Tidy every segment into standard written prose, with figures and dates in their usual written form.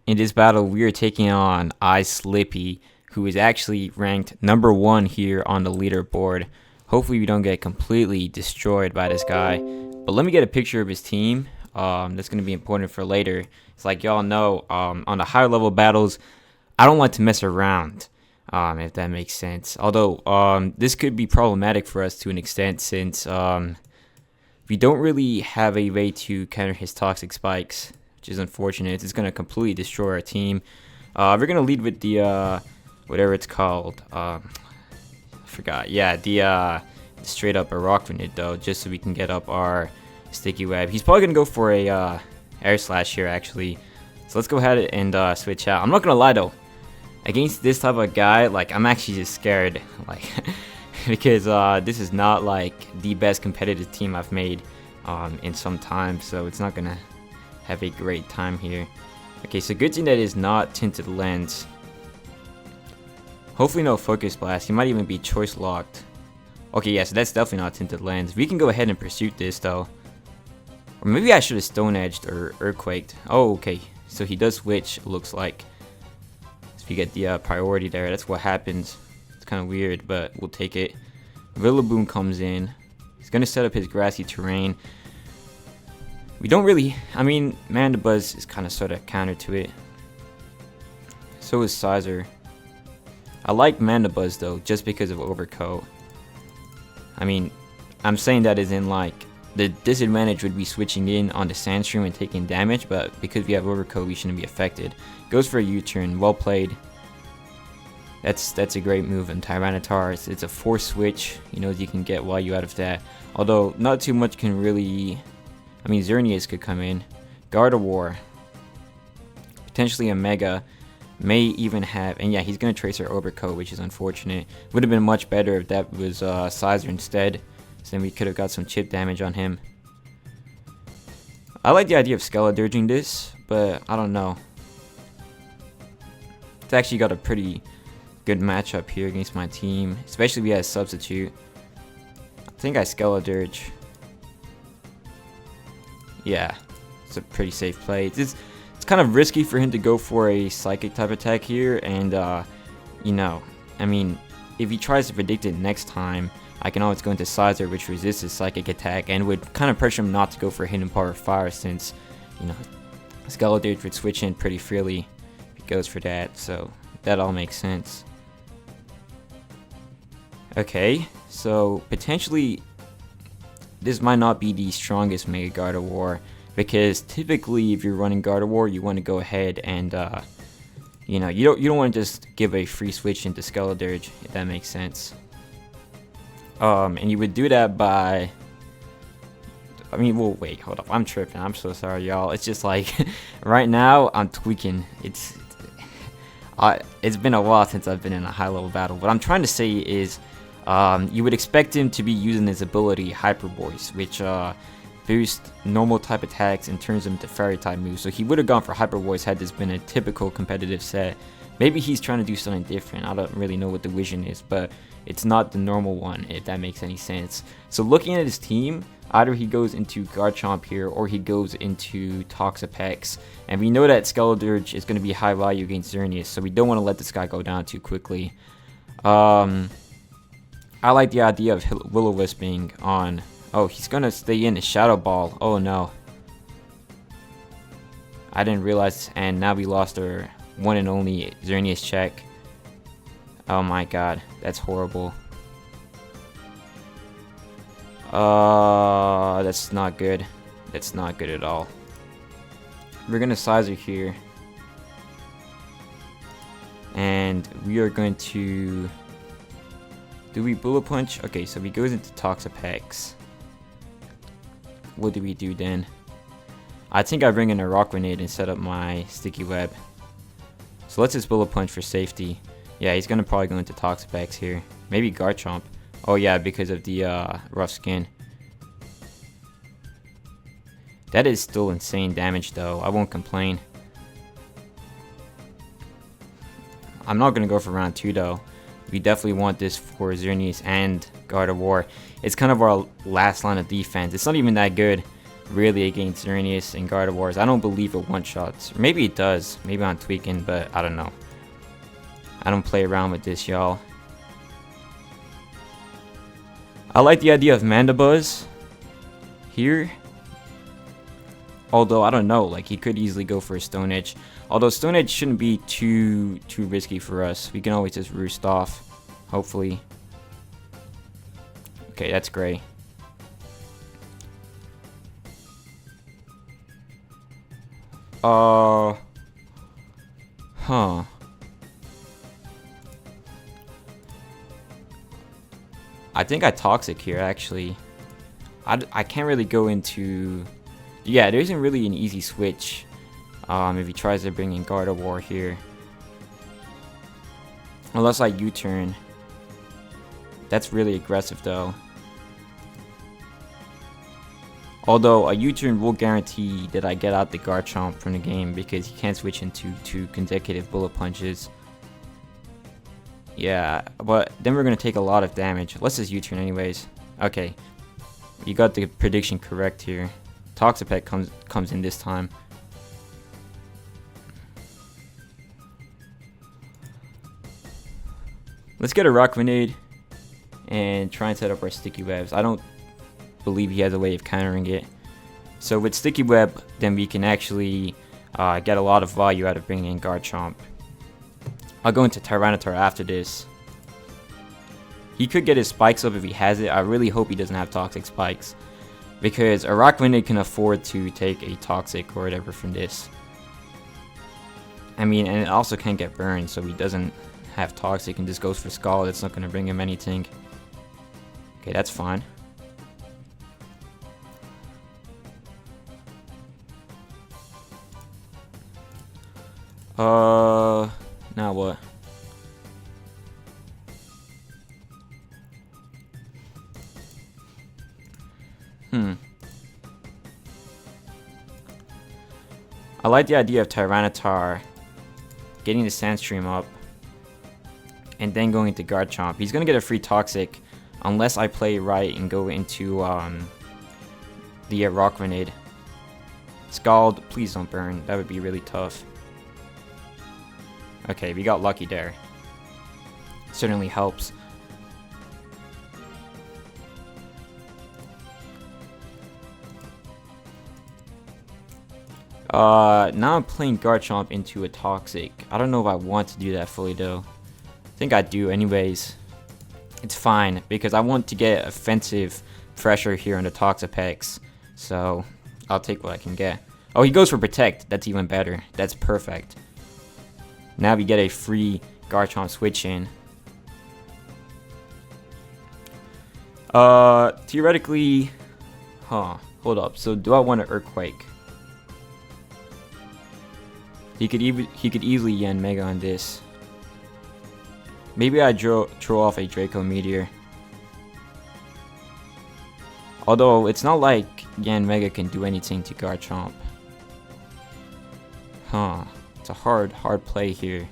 in this battle, we are taking on Slippy, who is actually ranked number 1 here on the leaderboard. Hopefully we don't get completely destroyed by this guy. But let me get a picture of his team. That's going to be important for later. It's like y'all know, on the higher level battles, I don't like to mess around, if that makes sense. Although, this could be problematic for us to an extent since we don't really have a way to counter his toxic spikes, which is unfortunate. It's going to completely destroy our team. We're going to lead with the, whatever it's called. I forgot. Yeah, the straight up a rock grenade though, just so we can get up our sticky web. He's probably going to go for a air slash here actually. So let's go ahead and switch out. I'm not going to lie though. Against this type of guy, like, I'm actually just scared. Like, because this is not like the best competitive team I've made in some time, so it's not gonna have a great time here. Okay, so good thing that is not tinted lens. Hopefully no focus blast. He might even be choice locked. Okay, yeah, so that's definitely not tinted lens. We can go ahead and pursue this though, or maybe I should have stone edged or earthquaked. Oh, okay, so he does switch. Looks like, so we get the priority there. That's what happens. Kind of weird, but we'll take it. Rillaboom comes in. He's gonna set up his grassy terrain. We don't really, I mean, Mandibuzz is kind of sort of counter to it. So is Sizer. I like Mandibuzz though, just because of Overcoat. I mean, I'm saying that as in like, the disadvantage would be switching in on the Sandstream and taking damage, but because we have Overcoat, we shouldn't be affected. Goes for a U-turn, well played. That's a great move in Tyranitar. It's a force switch, you know, you can get while you out of that. Although not too much can really, I mean, Xerneas could come in. Gardevoir, potentially a Mega, may even have, and yeah, he's gonna trace our Overcoat, which is unfortunate. Would have been much better if that was Sizer instead, so then we could have got some chip damage on him. I like the idea of Skeledirging this, but I don't know. It's actually got a pretty good matchup here against my team, especially if he has substitute. I think I Skeledirge. Yeah, it's a pretty safe play. It's kind of risky for him to go for a psychic type attack here, and you know, I mean, if he tries to predict it next time, I can always go into Sizer, which resists his psychic attack, and would kind of pressure him not to go for Hidden Power Fire, since, you know, Skeledirge would switch in pretty freely if he goes for that, so that all makes sense. Okay, so potentially this might not be the strongest Mega Gardevoir, because typically if you're running Gardevoir, you want to go ahead and you know, you don't want to just give a free switch into Skeledirge, if that makes sense. And you would do that by, I mean, well, wait, hold up, I'm tripping. I'm so sorry, y'all. It's just like right now I'm tweaking. It's been a while since I've been in a high level battle. What I'm trying to say is, you would expect him to be using his ability Hyper Voice, which boosts normal type attacks and turns them into fairy type moves. So he would have gone for Hyper Voice had this been a typical competitive set. Maybe he's trying to do something different. I don't really know what the vision is, but it's not the normal one, if that makes any sense. So looking at his team, either he goes into Garchomp here or he goes into Toxapex. And we know that Skeledirge is going to be high value against Xerneas, so we don't want to let this guy go down too quickly. I like the idea of Will-O-Wisping on. Oh, he's going to stay in his Shadow Ball. Oh no. I didn't realize, and now we lost our one and only Xerneas check. Oh my god, that's horrible. That's not good. That's not good at all. We're gonna Sizer here, and we are going to. Do we Bullet Punch? Okay, so he goes into Toxapex. What do we do then? I think I bring in a Rock Grenade and set up my Sticky Web. So let's just Bullet Punch for safety. Yeah, he's gonna probably go into Toxapex here. Maybe Garchomp. Oh yeah, because of the rough skin. That is still insane damage though. I won't complain. I'm not gonna go for round 2 though. We definitely want this for Xerneas and Gardevoir. It's kind of our last line of defense. It's not even that good. really against Xerneas and Gardevoirs. I don't believe it one-shots. Maybe it does. Maybe I'm tweaking, but I don't know. I don't play around with this, y'all. I like the idea of Mandibuzz here. Although, I don't know. Like, he could easily go for a Stone Edge. Although, Stone Edge shouldn't be too risky for us. We can always just roost off. Hopefully. Okay, that's great. Huh. I think I Toxic here, actually. I can't really go into... Yeah, there isn't really an easy switch. If he tries to bring in Gardevoir here. Unless I U-turn. That's really aggressive, though. Although, a U-turn will guarantee that I get out the Garchomp from the game because he can't switch into 2 consecutive bullet punches. Yeah, but then we're going to take a lot of damage. Let's just U-turn anyways. Okay, you got the prediction correct here. Toxapex comes in this time. Let's get a Rock Grenade and try and set up our Sticky Webs. I don't believe he has a way of countering it. So with Sticky Web, then we can actually get a lot of value out of bringing in Garchomp. I'll go into Tyranitar after this. He could get his spikes up if he has it. I really hope he doesn't have toxic spikes, because a Rock Grenade can afford to take a toxic or whatever from this. I mean, and it also can get burned, so he doesn't have toxic and just goes for Scald. That's not going to bring him anything. Okay, that's fine. Now what? I like the idea of Tyranitar getting the Sandstream up and then going into Garchomp. He's gonna get a free Toxic unless I play right and go into the Rock Grenade. Scald, please don't burn. That would be really tough. Okay, we got lucky there. Certainly helps. Now I'm playing Garchomp into a Toxic. I don't know if I want to do that fully though. I think I do anyways. It's fine, because I want to get offensive pressure here on the Toxapex. So, I'll take what I can get. Oh, he goes for Protect. That's even better. That's perfect. Now we get a free Garchomp switch in. Theoretically... hold up. So, do I want an Earthquake? He could easily Yen Mega on this. Maybe I throw off a Draco Meteor. Although, it's not like Yen Mega can do anything to Garchomp. It's a hard play here.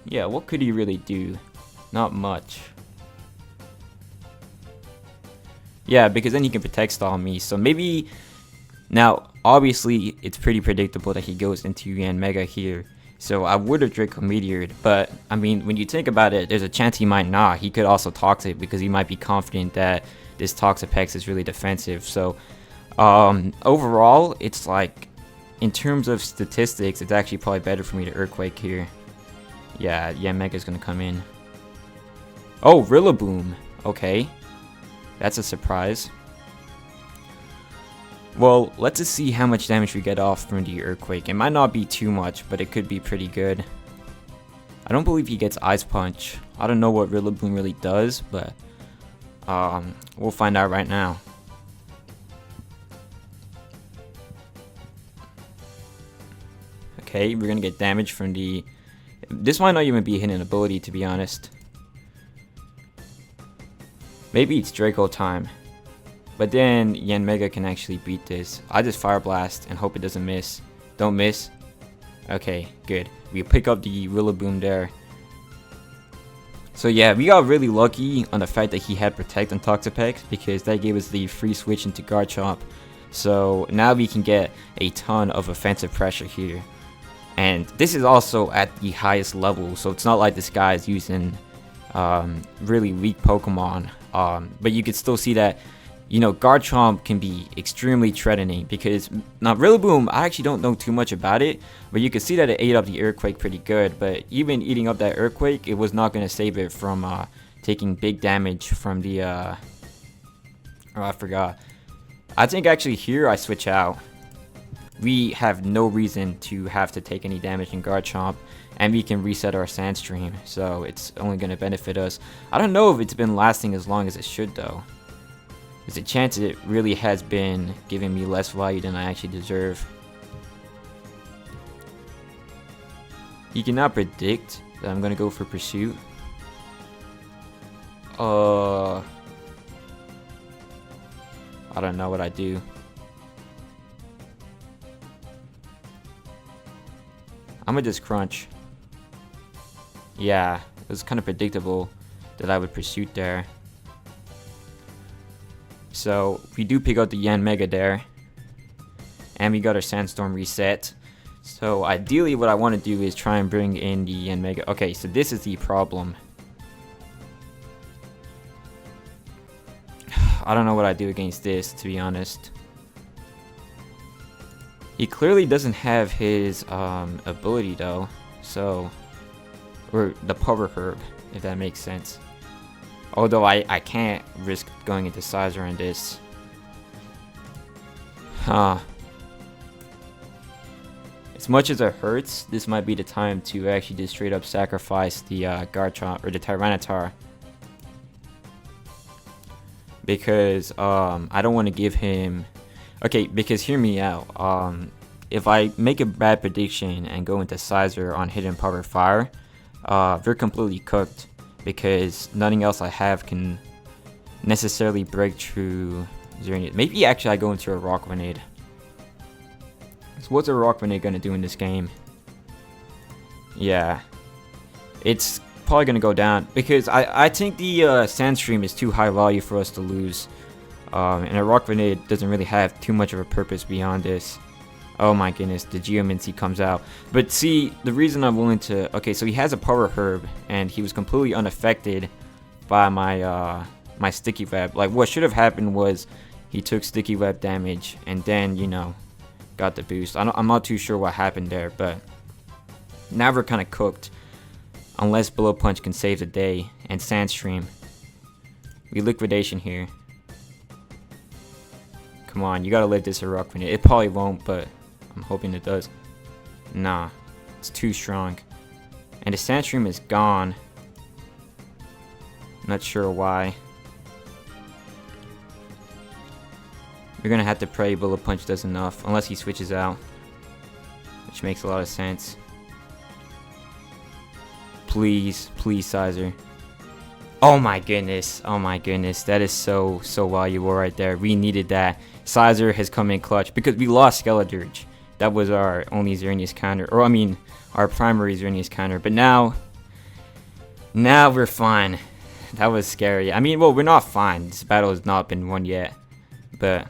Yeah, what could he really do? Not much. Yeah, because then he can Protect Stall me. So maybe... Now, obviously, it's pretty predictable that he goes into Yen Mega here. So I would have Draco Meteored, but I mean, when you think about it, there's a chance he might not. He could also Toxic because he might be confident that this Toxapex is really defensive. So overall, it's like, in terms of statistics, it's actually probably better for me to Earthquake here. Yeah, Yen Mega is going to come in. Oh, Rillaboom. Okay. That's a surprise. Well, let's just see how much damage we get off from the Earthquake. It might not be too much, but it could be pretty good. I don't believe he gets Ice Punch. I don't know what Rillaboom really does, but we'll find out right now. Okay, we're gonna get damage from the... This might not even be a hidden ability, to be honest. Maybe it's Draco time. But then Yen Mega can actually beat this. I just Fire Blast and hope it doesn't miss. Don't miss. Okay, good. We pick up the Rillaboom there. So yeah, we got really lucky on the fact that he had Protect on Toxapex, because that gave us the free switch into Garchomp. So now we can get a ton of offensive pressure here. And this is also at the highest level, so it's not like this guy is using really weak Pokemon. But you can still see that, you know, Garchomp can be extremely threatening, because now Rillaboom, I actually don't know too much about it, but you can see that it ate up the Earthquake pretty good. But even eating up that Earthquake, it was not going to save it from taking big damage from the oh, I forgot. I think actually here I switch out. We have no reason to have to take any damage in Garchomp, and we can reset our Sandstream, so it's only going to benefit us. I don't know if it's been lasting as long as it should though. There's a chance it really has been giving me less value than I actually deserve. You cannot predict that I'm going to go for Pursuit. I don't know what I do. I'm gonna just Crunch. Yeah, it was kind of predictable that I would Pursuit there. So we do pick out the Yanmega there, and we got our Sandstorm reset. So ideally what I want to do is try and bring in the Yanmega. Okay, so this is the problem. I don't know what I do against this, to be honest. He clearly doesn't have his ability though, so, or the Power Herb, if that makes sense. Although I can't risk going into Sizer on this. As much as it hurts, this might be the time to actually just straight up sacrifice the Garchomp or the Tyranitar. Because I don't want to give him... Okay, because hear me out. If I make a bad prediction and go into Sizer on Hidden Power Fire, they're completely cooked. Because nothing else I have can necessarily break through Xerneas. Maybe actually I go into a Rock Grenade. So what's a Rock Grenade gonna do in this game? Yeah, it's probably gonna go down, because I think the Sandstream is too high value for us to lose. And a Rock Grenade doesn't really have too much of a purpose beyond this. Oh my goodness, the Geomancy comes out. But see, the reason I'm willing to... Okay, so he has a Power Herb, and he was completely unaffected by my my Sticky Web. Like, what should have happened was he took Sticky Web damage, and then, you know, got the boost. I'm not too sure what happened there, but now we're kind of cooked. Unless Blow Punch can save the day, and Sandstream. We Liquidation here. Come on, you gotta let this a Rock Grenade. It probably won't, but I'm hoping it does. Nah, it's too strong. And the Sandstream is gone. Not sure why. We're gonna have to pray Bullet Punch does enough, unless he switches out. Which makes a lot of sense. Please, please, Sizer. Oh my goodness, that is so valuable right there. We needed that. Sizer has come in clutch, because we lost Skeledirge. That was our only Xerneas counter, or I mean, our primary Xerneas counter. But now we're fine. That was scary. I mean, well, we're not fine. This battle has not been won yet, but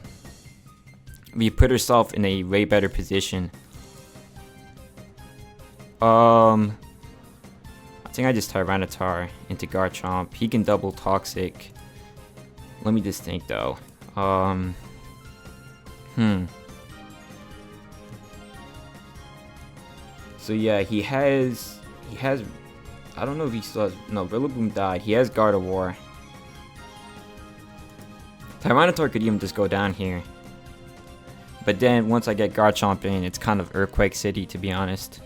we put ourselves in a way better position. I think I just Tyranitar into Garchomp. He can double Toxic. Let me just think though. So yeah, he has. I don't know if he still has. No, Rillaboom died. He has Gardevoir. Tyranitar could even just go down here. But then once I get Garchomp in, it's kind of Earthquake City, to be honest.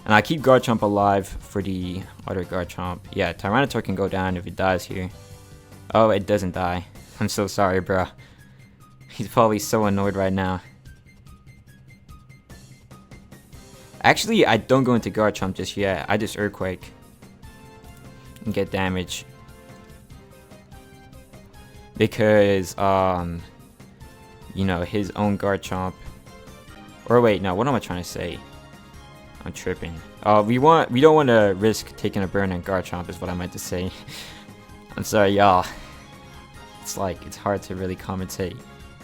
And I keep Garchomp alive for the other Garchomp. Yeah, Tyranitar can go down if it dies here. Oh, it doesn't die. I'm so sorry, bro. He's probably so annoyed right now. Actually, I don't go into Garchomp just yet. I just Earthquake and get damage. Because, you know, his own Garchomp. Or wait, no, what am I trying to say? I'm tripping. We don't want to risk taking a burn on Garchomp is what I meant to say. I'm sorry, y'all. It's hard to really commentate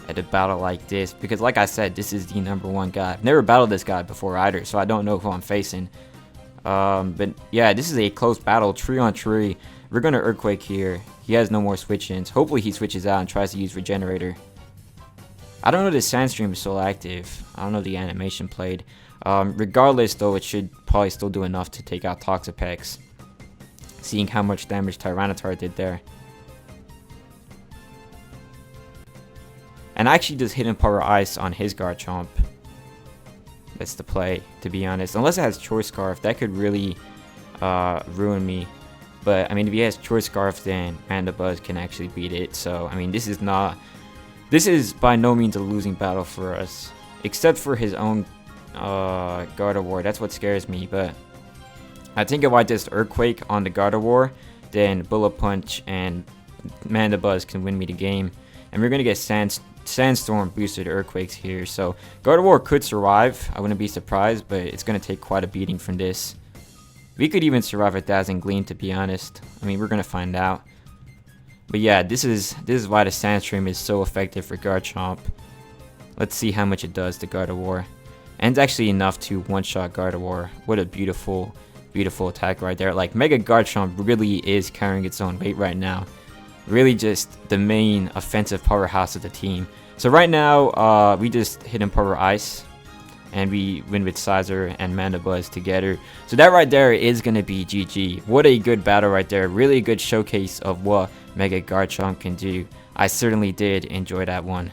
at a battle like this because, like I said, this is the #1 guy. I've never battled this guy before either, so I don't know who I'm facing. But yeah, this is a close battle, tree on tree. We're gonna Earthquake here. He has no more switch-ins. Hopefully he switches out and tries to use Regenerator. I don't know if the Sandstream is still active. I don't know if the animation played. Regardless though, it should probably still do enough to take out Toxapex. Seeing how much damage Tyranitar did there. And I actually just Hidden Power Ice on his Garchomp. That's the play, to be honest. Unless it has Choice Scarf, that could really ruin me. But I mean, if he has Choice Scarf, then Mandibuzz can actually beat it. So I mean, this is by no means a losing battle for us, except for his own Gardevoir. That's what scares me. But I think if I just Earthquake on the Gardevoir, then Bullet Punch and Mandibuzz can win me the game. And we're gonna get Sandstorm boosted Earthquakes here, so Gardevoir could survive. I wouldn't be surprised, but it's gonna take quite a beating from this. We could even survive a Dazzling Gleam, to be honest. I mean, we're gonna find out. But yeah, this is why the Sandstream is so effective for Garchomp. Let's see how much it does to Gardevoir. And it's actually enough to one-shot Gardevoir. What a beautiful, beautiful attack right there. Like, Mega Garchomp really is carrying its own weight right now. Really just the main offensive powerhouse of the team. So right now, we just Hidden Power Ice. And we win with Sizer and Mandibuzz together. So that right there is going to be GG. What a good battle right there. Really good showcase of what Mega Garchomp can do. I certainly did enjoy that one.